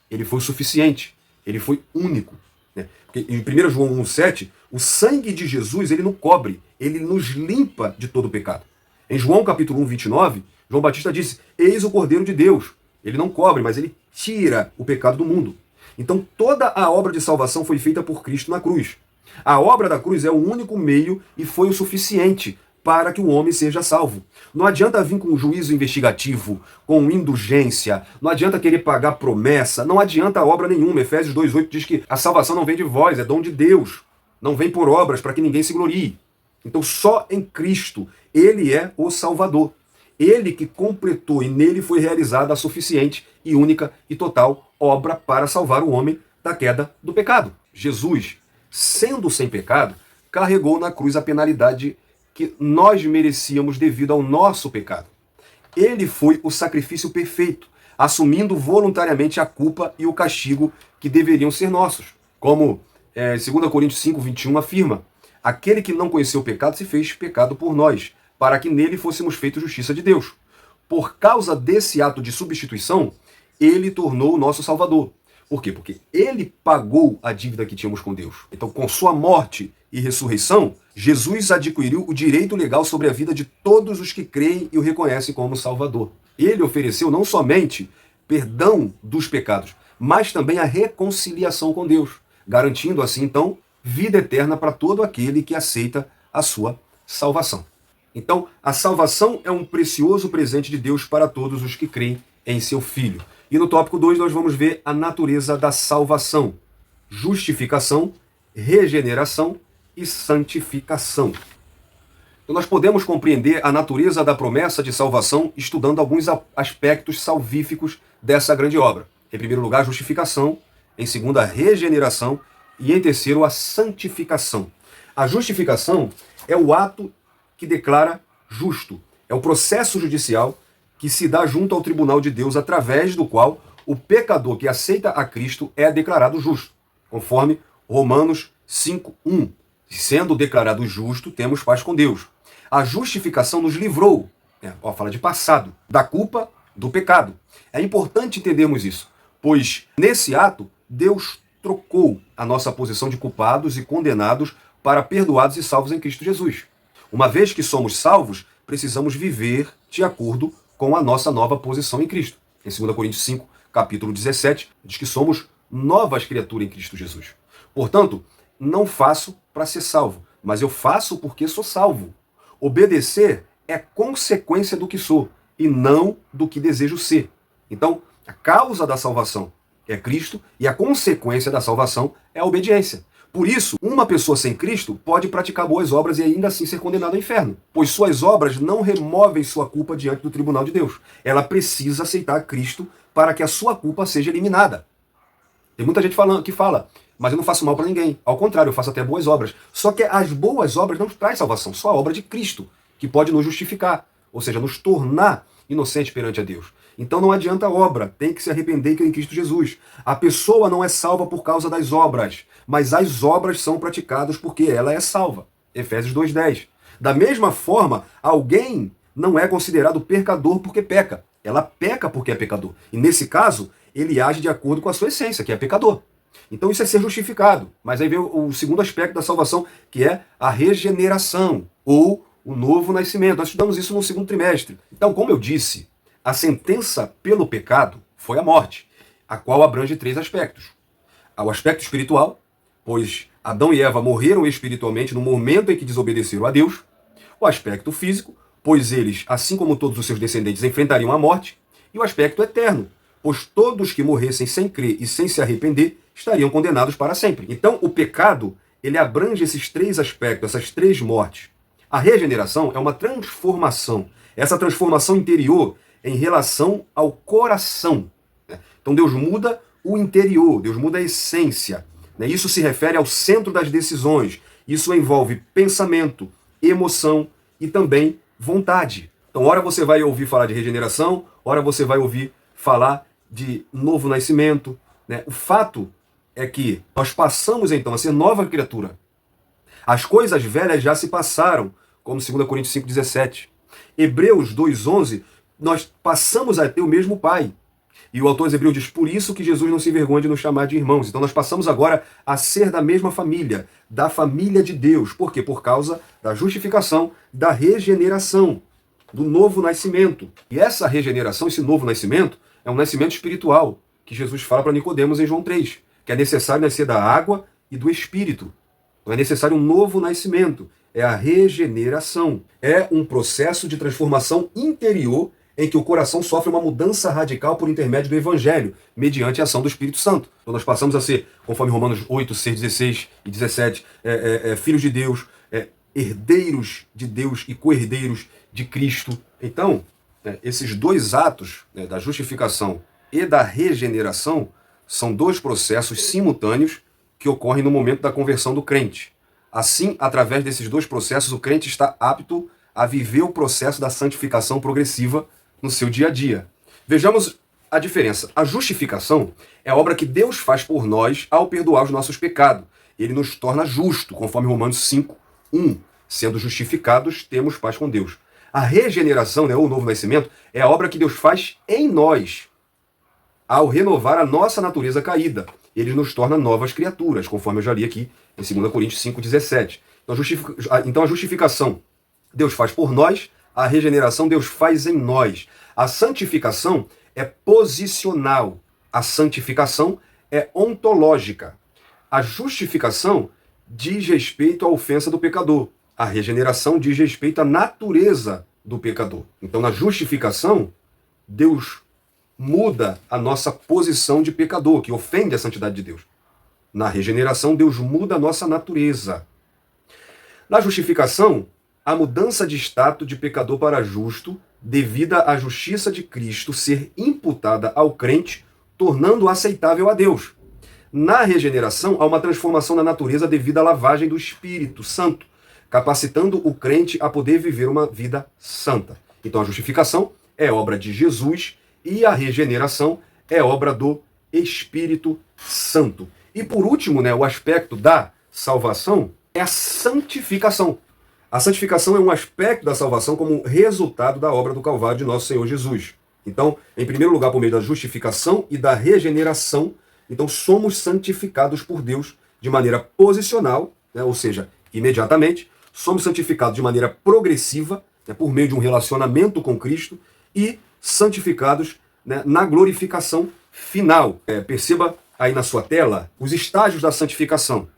ele foi o suficiente, ele foi único. Né? Porque em 1 João 1,7, o sangue de Jesus ele não cobre, ele nos limpa de todo o pecado. Em João capítulo 1, 29, João Batista disse, eis o Cordeiro de Deus. Ele não cobre, mas ele tira o pecado do mundo. Então toda a obra de salvação foi feita por Cristo na cruz. A obra da cruz é o único meio e foi o suficiente para que o homem seja salvo. Não adianta vir com um juízo investigativo, com indulgência, não adianta querer pagar promessa, não adianta obra nenhuma. Efésios 2,8 diz que a salvação não vem de vós, é dom de Deus. Não vem por obras para que ninguém se glorie. Então só em Cristo, ele é o Salvador. Ele que completou e nele foi realizada a suficiente e única e total obra para salvar o homem da queda do pecado. Jesus, sendo sem pecado, carregou na cruz a penalidade que nós merecíamos devido ao nosso pecado. Ele foi o sacrifício perfeito, assumindo voluntariamente a culpa e o castigo que deveriam ser nossos. Como 2 Coríntios 5, 21 afirma, aquele que não conheceu o pecado se fez pecado por nós, para que nele fôssemos feitos justiça de Deus. Por causa desse ato de substituição, ele tornou o nosso Salvador. Por quê? Porque ele pagou a dívida que tínhamos com Deus. Então, com sua morte e ressurreição, Jesus adquiriu o direito legal sobre a vida de todos os que creem e o reconhecem como Salvador. Ele ofereceu não somente perdão dos pecados, mas também a reconciliação com Deus, garantindo assim, então, vida eterna para todo aquele que aceita a sua salvação. Então, a salvação é um precioso presente de Deus para todos os que creem em seu Filho. E no tópico 2 nós vamos ver a natureza da salvação: justificação, regeneração e santificação. Então nós podemos compreender a natureza da promessa de salvação estudando alguns aspectos salvíficos dessa grande obra. Em primeiro lugar, a justificação, em segundo, a regeneração e em terceiro, a santificação. A justificação é o ato que declara justo. É o processo judicial que se dá junto ao tribunal de Deus, através do qual o pecador que aceita a Cristo é declarado justo, conforme Romanos 5:1. Sendo declarado justo, temos paz com Deus. A justificação nos livrou, fala de passado, da culpa do pecado. É importante entendermos isso, pois nesse ato, Deus trocou a nossa posição de culpados e condenados para perdoados e salvos em Cristo Jesus. Uma vez que somos salvos, precisamos viver de acordo com a nossa nova posição em Cristo. Em 2 Coríntios 5, capítulo 17, diz que somos novas criaturas em Cristo Jesus. Portanto, não faço para ser salvo, mas eu faço porque sou salvo. Obedecer é consequência do que sou e não do que desejo ser. Então, a causa da salvação é Cristo e a consequência da salvação é a obediência. Por isso, uma pessoa sem Cristo pode praticar boas obras e ainda assim ser condenada ao inferno, pois suas obras não removem sua culpa diante do tribunal de Deus. Ela precisa aceitar Cristo para que a sua culpa seja eliminada. Tem muita gente que fala, mas eu não faço mal para ninguém. Ao contrário, eu faço até boas obras. Só que as boas obras não trazem salvação, só a obra de Cristo, que pode nos justificar, ou seja, nos tornar inocentes perante a Deus. Então não adianta a obra, tem que se arrepender e crer em Cristo Jesus. A pessoa não é salva por causa das obras, mas as obras são praticadas porque ela é salva. Efésios 2:10. Da mesma forma, alguém não é considerado pecador porque peca. Ela peca porque é pecador. E nesse caso, ele age de acordo com a sua essência, que é pecador. Então isso é ser justificado. Mas aí vem o segundo aspecto da salvação, que é a regeneração, ou o novo nascimento. Nós estudamos isso no segundo trimestre. Então, como eu disse, a sentença pelo pecado foi a morte, a qual abrange 3 aspectos. O aspecto espiritual, pois Adão e Eva morreram espiritualmente no momento em que desobedeceram a Deus. O aspecto físico, pois eles, assim como todos os seus descendentes, enfrentariam a morte. E o aspecto eterno, pois todos que morressem sem crer e sem se arrepender estariam condenados para sempre. Então, o pecado, ele abrange esses 3 aspectos, essas 3 mortes. A regeneração é uma transformação. Essa transformação interior em relação ao coração. Então Deus muda o interior, Deus muda a essência. Isso se refere ao centro das decisões. Isso envolve pensamento, emoção e também vontade. Então, ora você vai ouvir falar de regeneração, ora você vai ouvir falar de novo nascimento. O fato é que nós passamos então a ser nova criatura. As coisas velhas já se passaram, como 2 Coríntios 5,17. Hebreus 2,11, nós passamos a ter o mesmo Pai. E o autor aos Hebreus diz, por isso que Jesus não se envergonha de nos chamar de irmãos. Então nós passamos agora a ser da mesma família, da família de Deus. Por quê? Por causa da justificação, da regeneração, do novo nascimento. E essa regeneração, esse novo nascimento, é um nascimento espiritual, que Jesus fala para Nicodemos em João 3, que é necessário nascer da água e do Espírito. Então é necessário um novo nascimento. É a regeneração. É um processo de transformação interior em que o coração sofre uma mudança radical por intermédio do Evangelho, mediante a ação do Espírito Santo. Então nós passamos a ser, conforme Romanos 8, 6, 16 e 17, filhos de Deus, herdeiros de Deus e co-herdeiros de Cristo. Então, esses 2 atos, da justificação e da regeneração, são 2 processos simultâneos que ocorrem no momento da conversão do crente. Assim, através desses 2 processos, o crente está apto a viver o processo da santificação progressiva no seu dia a dia. Vejamos a diferença. A justificação é a obra que Deus faz por nós ao perdoar os nossos pecados. Ele nos torna justo, conforme Romanos 5, 1. Sendo justificados, temos paz com Deus. A regeneração, o novo nascimento, é a obra que Deus faz em nós, ao renovar a nossa natureza caída. Ele nos torna novas criaturas, conforme eu já li aqui em 2 Coríntios 5, 17. Então a justificação Deus faz por nós, a regeneração Deus faz em nós. A santificação é posicional, a santificação é ontológica. A justificação diz respeito à ofensa do pecador. A regeneração diz respeito à natureza do pecador. Então, na justificação, Deus muda a nossa posição de pecador, que ofende a santidade de Deus. Na regeneração, Deus muda a nossa natureza. Na justificação, a mudança de status de pecador para justo, devida à justiça de Cristo ser imputada ao crente, tornando-o aceitável a Deus. Na regeneração, há uma transformação da natureza devido à lavagem do Espírito Santo, capacitando o crente a poder viver uma vida santa. Então a justificação é obra de Jesus e a regeneração é obra do Espírito Santo. E por último, o aspecto da salvação é a santificação. A santificação é um aspecto da salvação como resultado da obra do Calvário de nosso Senhor Jesus. Então, em primeiro lugar, por meio da justificação e da regeneração, então somos santificados por Deus de maneira posicional, ou seja, imediatamente. Somos santificados de maneira progressiva, por meio de um relacionamento com Cristo, e santificados, né, na glorificação final. Perceba aí na sua tela os estágios da santificação.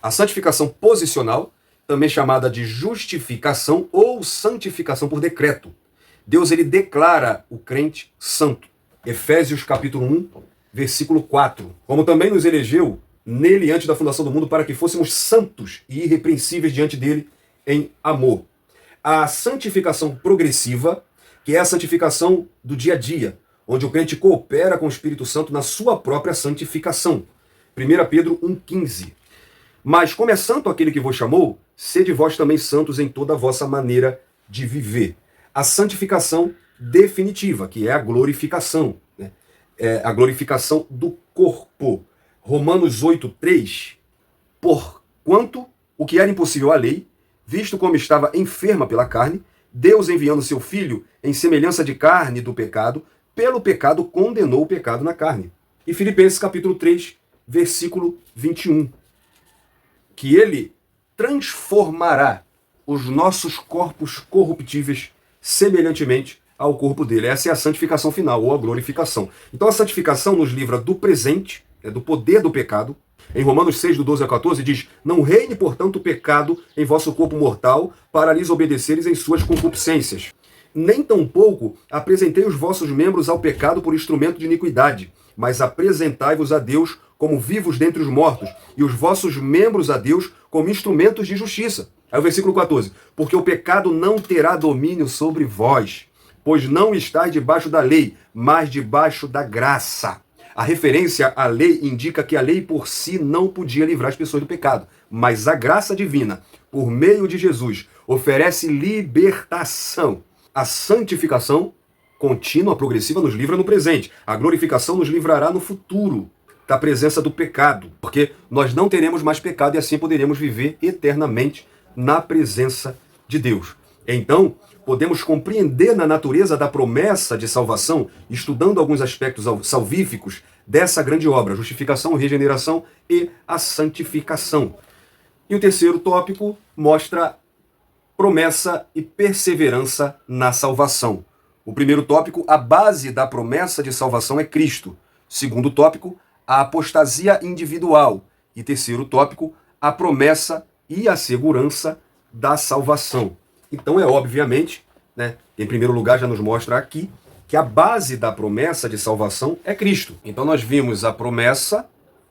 A santificação posicional, também chamada de justificação ou santificação por decreto. Deus ele declara o crente santo. Efésios capítulo 1, versículo 4. Como também nos elegeu nele antes da fundação do mundo para que fôssemos santos e irrepreensíveis diante dele em amor. A santificação progressiva, que é a santificação do dia a dia, onde o crente coopera com o Espírito Santo na sua própria santificação. 1 Pedro 1,15. Mas como é santo aquele que vos chamou, sede vós também santos em toda a vossa maneira de viver. A santificação definitiva, que é a glorificação, né? É a glorificação do corpo. Romanos 8,3. Porquanto o que era impossível à lei, visto como estava enferma pela carne, Deus enviando seu Filho em semelhança de carne do pecado, pelo pecado condenou o pecado na carne. E Filipenses capítulo 3, versículo 21. Que ele transformará os nossos corpos corruptíveis semelhantemente ao corpo dele. Essa é a santificação final, ou a glorificação. Então a santificação nos livra do presente, do poder do pecado. Em Romanos 6, do 12 a 14, diz: não reine, portanto, o pecado em vosso corpo mortal, para lhes obedeceres em suas concupiscências. Nem tampouco apresentei os vossos membros ao pecado por instrumento de iniquidade, mas apresentai-vos a Deus como vivos dentre os mortos, e os vossos membros a Deus como instrumentos de justiça. Aí o versículo 14. Porque o pecado não terá domínio sobre vós, pois não estáis debaixo da lei, mas debaixo da graça. A referência à lei indica que a lei por si não podia livrar as pessoas do pecado, mas a graça divina, por meio de Jesus, oferece libertação. A santificação contínua, progressiva, nos livra no presente. A glorificação nos livrará no futuro da presença do pecado, porque nós não teremos mais pecado e assim poderemos viver eternamente na presença de Deus. Então, podemos compreender na natureza da promessa de salvação, estudando alguns aspectos salvíficos dessa grande obra, justificação, regeneração e a santificação. E o terceiro tópico mostra promessa e perseverança na salvação. O primeiro tópico, a base da promessa de salvação é Cristo. Segundo tópico, a apostasia individual. E terceiro tópico, a promessa e a segurança da salvação. Então obviamente, né, em primeiro lugar já nos mostra aqui que a base da promessa de salvação é Cristo. Então nós vimos a promessa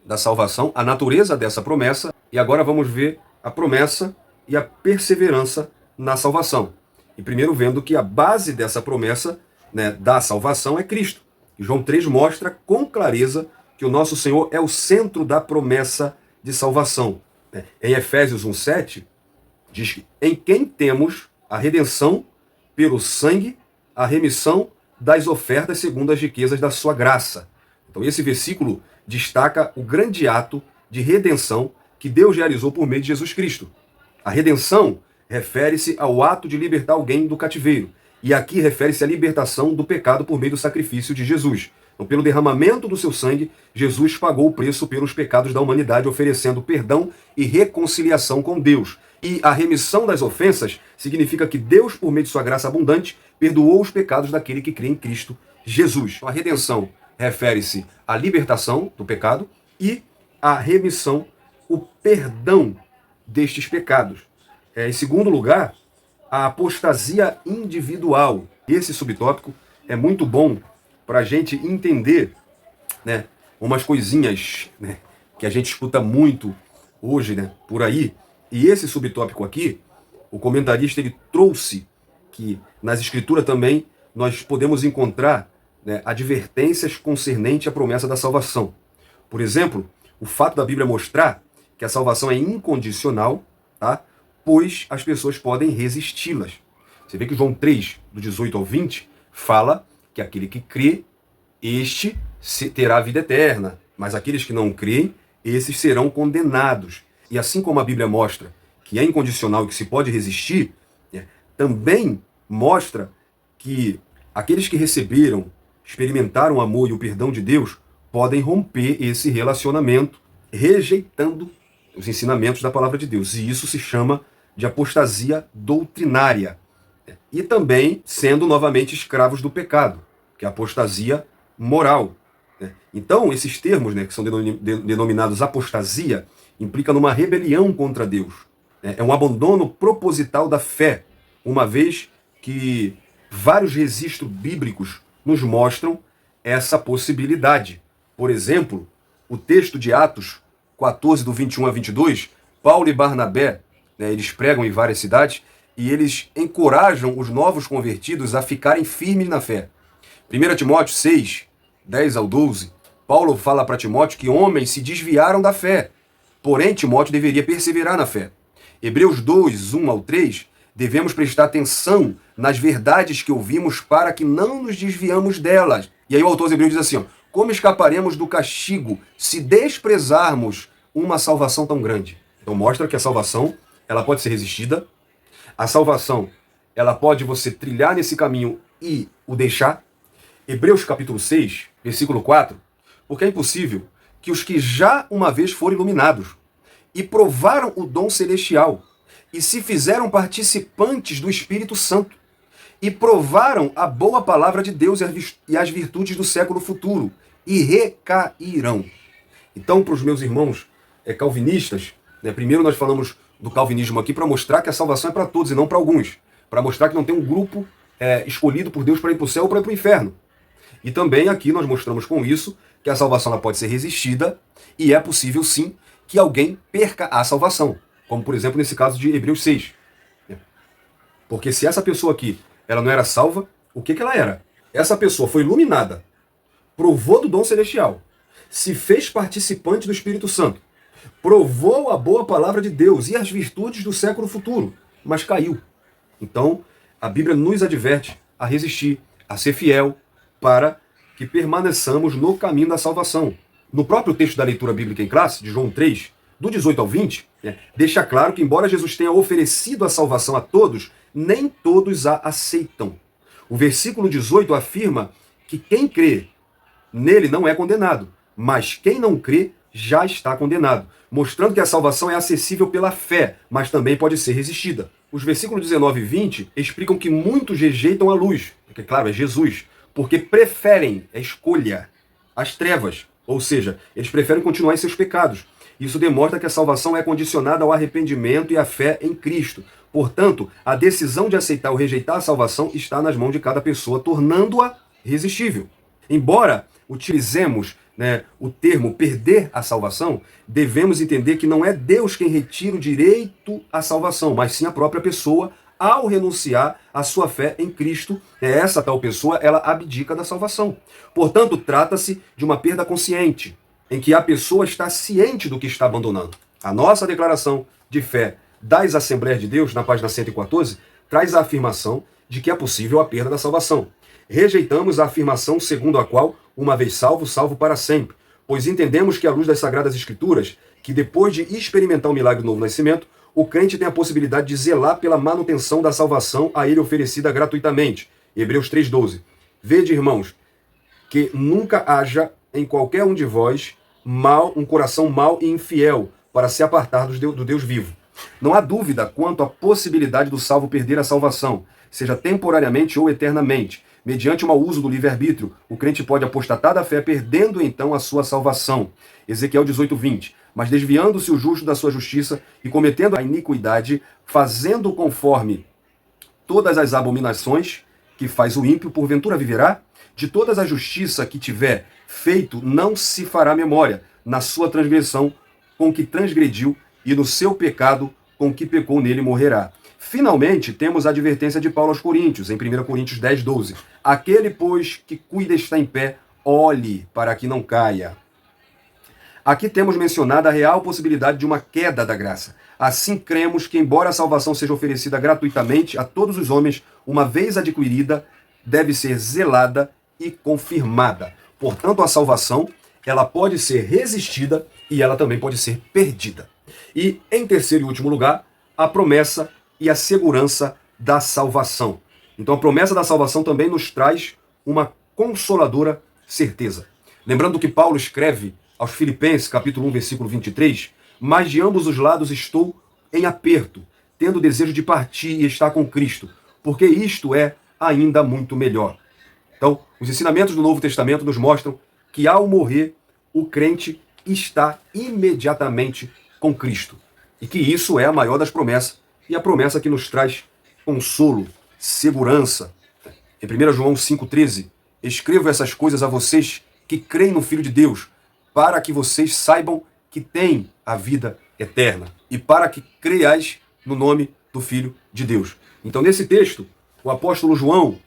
da salvação, a natureza dessa promessa, e agora vamos ver a promessa e a perseverança na salvação. E primeiro vendo que a base dessa promessa, né, da salvação é Cristo. E João 3 mostra com clareza que o nosso Senhor é o centro da promessa de salvação. Em Efésios 1,7, diz que em quem temos a redenção pelo sangue, a remissão das ofertas segundo as riquezas da sua graça. Então esse versículo destaca o grande ato de redenção que Deus realizou por meio de Jesus Cristo. A redenção refere-se ao ato de libertar alguém do cativeiro. E aqui refere-se à libertação do pecado por meio do sacrifício de Jesus. Então, pelo derramamento do seu sangue, Jesus pagou o preço pelos pecados da humanidade, oferecendo perdão e reconciliação com Deus. E a remissão das ofensas significa que Deus, por meio de sua graça abundante, perdoou os pecados daquele que crê em Cristo Jesus. A redenção refere-se à libertação do pecado e à remissão, o perdão destes pecados. Em segundo lugar, a apostasia individual. Esse subtópico é muito bom para a gente entender, né, umas coisinhas, né, que a gente escuta muito hoje, né, por aí. E esse subtópico aqui, o comentarista ele trouxe que nas escrituras também nós podemos encontrar, né, advertências concernentes à promessa da salvação. Por exemplo, o fato da Bíblia mostrar que a salvação é incondicional, tá? Pois as pessoas podem resisti-las. Você vê que João 3, do 18 ao 20, fala que aquele que crê, este terá a vida eterna, mas aqueles que não creem, esses serão condenados. E assim como a Bíblia mostra que é incondicional e que se pode resistir, né, também mostra que aqueles que receberam, experimentaram o amor e o perdão de Deus, podem romper esse relacionamento, rejeitando os ensinamentos da palavra de Deus. E isso se chama de apostasia doutrinária. E também sendo novamente escravos do pecado. que é a apostasia moral. Né? Então, esses termos, né, que são denominados apostasia, implicam numa rebelião contra Deus. É um abandono proposital da fé, uma vez que vários registros bíblicos nos mostram essa possibilidade. Por exemplo, o texto de Atos 14, do 21 a 22, Paulo e Barnabé, né, eles pregam em várias cidades e eles encorajam os novos convertidos a ficarem firmes na fé. 1 Timóteo 6, 10 ao 12, Paulo fala para Timóteo que homens se desviaram da fé, porém Timóteo deveria perseverar na fé. Hebreus 2, 1 ao 3, devemos prestar atenção nas verdades que ouvimos para que não nos desviamos delas. E aí o autor dos Hebreus diz assim, ó, como escaparemos do castigo se desprezarmos uma salvação tão grande? Então mostra que a salvação, ela pode ser resistida. A salvação, ela pode você trilhar nesse caminho e o deixar. Hebreus capítulo 6, versículo 4, porque é impossível que os que já uma vez foram iluminados e provaram o dom celestial e se fizeram participantes do Espírito Santo e provaram a boa palavra de Deus e as virtudes do século futuro e recairão. Então, para os meus irmãos calvinistas, né, primeiro nós falamos do calvinismo aqui para mostrar que a salvação é para todos e não para alguns, para mostrar que não tem um grupo escolhido por Deus para ir para o céu ou para ir para o inferno. E também aqui nós mostramos com isso que a salvação ela pode ser resistida e é possível sim que alguém perca a salvação, como por exemplo nesse caso de Hebreus 6. Porque se essa pessoa aqui ela não era salva, o que ela era? Essa pessoa foi iluminada, provou do dom celestial, se fez participante do Espírito Santo, provou a boa palavra de Deus e as virtudes do século futuro, mas caiu. Então, a Bíblia nos adverte a resistir, a ser fiel, para que permaneçamos no caminho da salvação. No próprio texto da leitura bíblica em classe, de João 3, do 18 ao 20, deixa claro que, embora Jesus tenha oferecido a salvação a todos, nem todos a aceitam. O versículo 18 afirma que quem crê nele não é condenado, mas quem não crê já está condenado, mostrando que a salvação é acessível pela fé, mas também pode ser resistida. Os versículos 19 e 20 explicam que muitos rejeitam a luz, porque, claro, é Jesus, porque preferem, escolha, as trevas, ou seja, eles preferem continuar em seus pecados. Isso demonstra que a salvação é condicionada ao arrependimento e à fé em Cristo. Portanto, a decisão de aceitar ou rejeitar a salvação está nas mãos de cada pessoa, tornando-a resistível. Embora utilizemos o termo perder a salvação, devemos entender que não é Deus quem retira o direito à salvação, mas sim a própria pessoa ao renunciar à sua fé em Cristo. Essa tal pessoa, ela abdica da salvação. Portanto, trata-se de uma perda consciente, em que a pessoa está ciente do que está abandonando. A nossa declaração de fé das Assembleias de Deus, na página 114, traz a afirmação de que é possível a perda da salvação. Rejeitamos a afirmação segundo a qual, uma vez salvo, salvo para sempre, pois entendemos que, à luz das Sagradas Escrituras, que depois de experimentar o milagre do novo nascimento, o crente tem a possibilidade de zelar pela manutenção da salvação a ele oferecida gratuitamente. Hebreus 3,12. Vede, irmãos, que nunca haja em qualquer um de vós um coração mau e infiel para se apartar do Deus vivo. Não há dúvida quanto à possibilidade do salvo perder a salvação, seja temporariamente ou eternamente. Mediante o mau uso do livre-arbítrio, o crente pode apostatar da fé, perdendo então a sua salvação. Ezequiel 18:20. Mas desviando-se o justo da sua justiça e cometendo a iniquidade, fazendo conforme todas as abominações que faz o ímpio, porventura viverá? De todas a justiça que tiver feito, não se fará memória, na sua transgressão com que transgrediu, e no seu pecado com que pecou nele morrerá. Finalmente, temos a advertência de Paulo aos Coríntios, em 1 Coríntios 10:12. Aquele, pois, que cuida está em pé, olhe para que não caia. Aqui temos mencionado a real possibilidade de uma queda da graça. Assim cremos que, embora a salvação seja oferecida gratuitamente a todos os homens, uma vez adquirida, deve ser zelada e confirmada. Portanto, a salvação, ela pode ser resistida e ela também pode ser perdida. E, em terceiro e último lugar, a promessa e a segurança da salvação. Então, a promessa da salvação também nos traz uma consoladora certeza. Lembrando que Paulo escreve aos Filipenses, capítulo 1, versículo 23, mas de ambos os lados estou em aperto, tendo desejo de partir e estar com Cristo, porque isto é ainda muito melhor. Então, os ensinamentos do Novo Testamento nos mostram que ao morrer, o crente está imediatamente com Cristo. E que isso é a maior das promessas, e a promessa que nos traz consolo, segurança. Em 1 João 5,13, escrevo essas coisas a vocês que creem no Filho de Deus, para que vocês saibam que têm a vida eterna, e para que creiais no nome do Filho de Deus. Então, nesse texto, o apóstolo João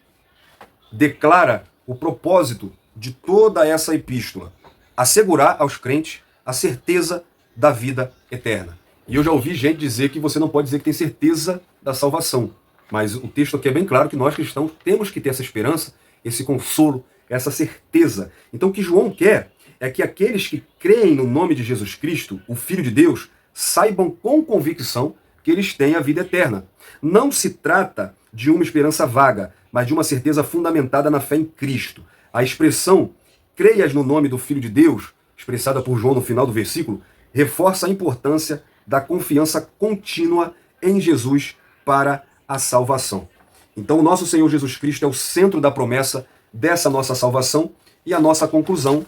declara o propósito de toda essa epístola: assegurar aos crentes a certeza da vida eterna. E eu já ouvi gente dizer que você não pode dizer que tem certeza da salvação. Mas o texto aqui é bem claro que nós cristãos temos que ter essa esperança, esse consolo, essa certeza. Então o que João quer é que aqueles que creem no nome de Jesus Cristo, o Filho de Deus, saibam com convicção que eles têm a vida eterna. Não se trata de uma esperança vaga, mas de uma certeza fundamentada na fé em Cristo. A expressão "creias no nome do Filho de Deus", expressada por João no final do versículo, reforça a importância da confiança contínua em Jesus para a salvação. Então, o nosso Senhor Jesus Cristo é o centro da promessa dessa nossa salvação, e a nossa conclusão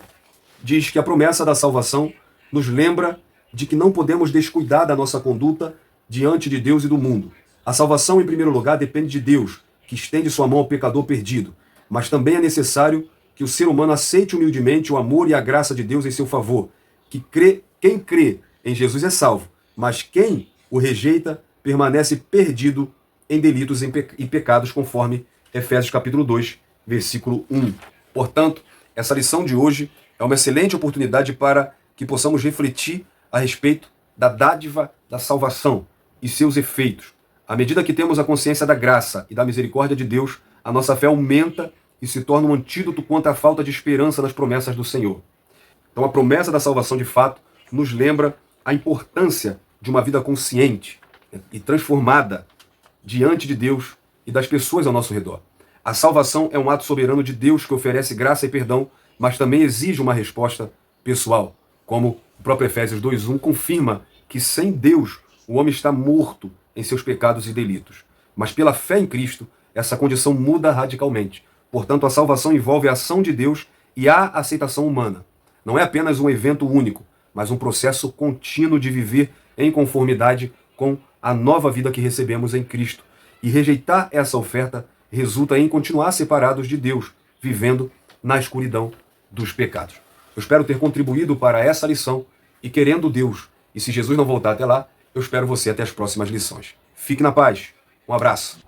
diz que a promessa da salvação nos lembra de que não podemos descuidar da nossa conduta diante de Deus e do mundo. A salvação, em primeiro lugar, depende de Deus, que estende sua mão ao pecador perdido, mas também é necessário que o ser humano aceite humildemente o amor e a graça de Deus em seu favor. Quem crê em Jesus é salvo, mas quem o rejeita permanece perdido em delitos e pecados, conforme Efésios capítulo 2, versículo 1. Portanto, essa lição de hoje é uma excelente oportunidade para que possamos refletir a respeito da dádiva da salvação e seus efeitos. À medida que temos a consciência da graça e da misericórdia de Deus, a nossa fé aumenta e se torna um antídoto contra a falta de esperança nas promessas do Senhor. Então, a promessa da salvação, de fato, nos lembra a importância de uma vida consciente e transformada diante de Deus e das pessoas ao nosso redor. A salvação é um ato soberano de Deus que oferece graça e perdão, mas também exige uma resposta pessoal, como o próprio Efésios 2:1 confirma que sem Deus o homem está morto em seus pecados e delitos. Mas pela fé em Cristo, essa condição muda radicalmente. Portanto, a salvação envolve a ação de Deus e a aceitação humana. Não é apenas um evento único, mas um processo contínuo de viver em conformidade com a nova vida que recebemos em Cristo. E rejeitar essa oferta resulta em continuar separados de Deus, vivendo na escuridão dos pecados. Eu espero ter contribuído para essa lição e, querendo Deus, e se Jesus não voltar até lá, eu espero você até as próximas lições. Fique na paz. Um abraço.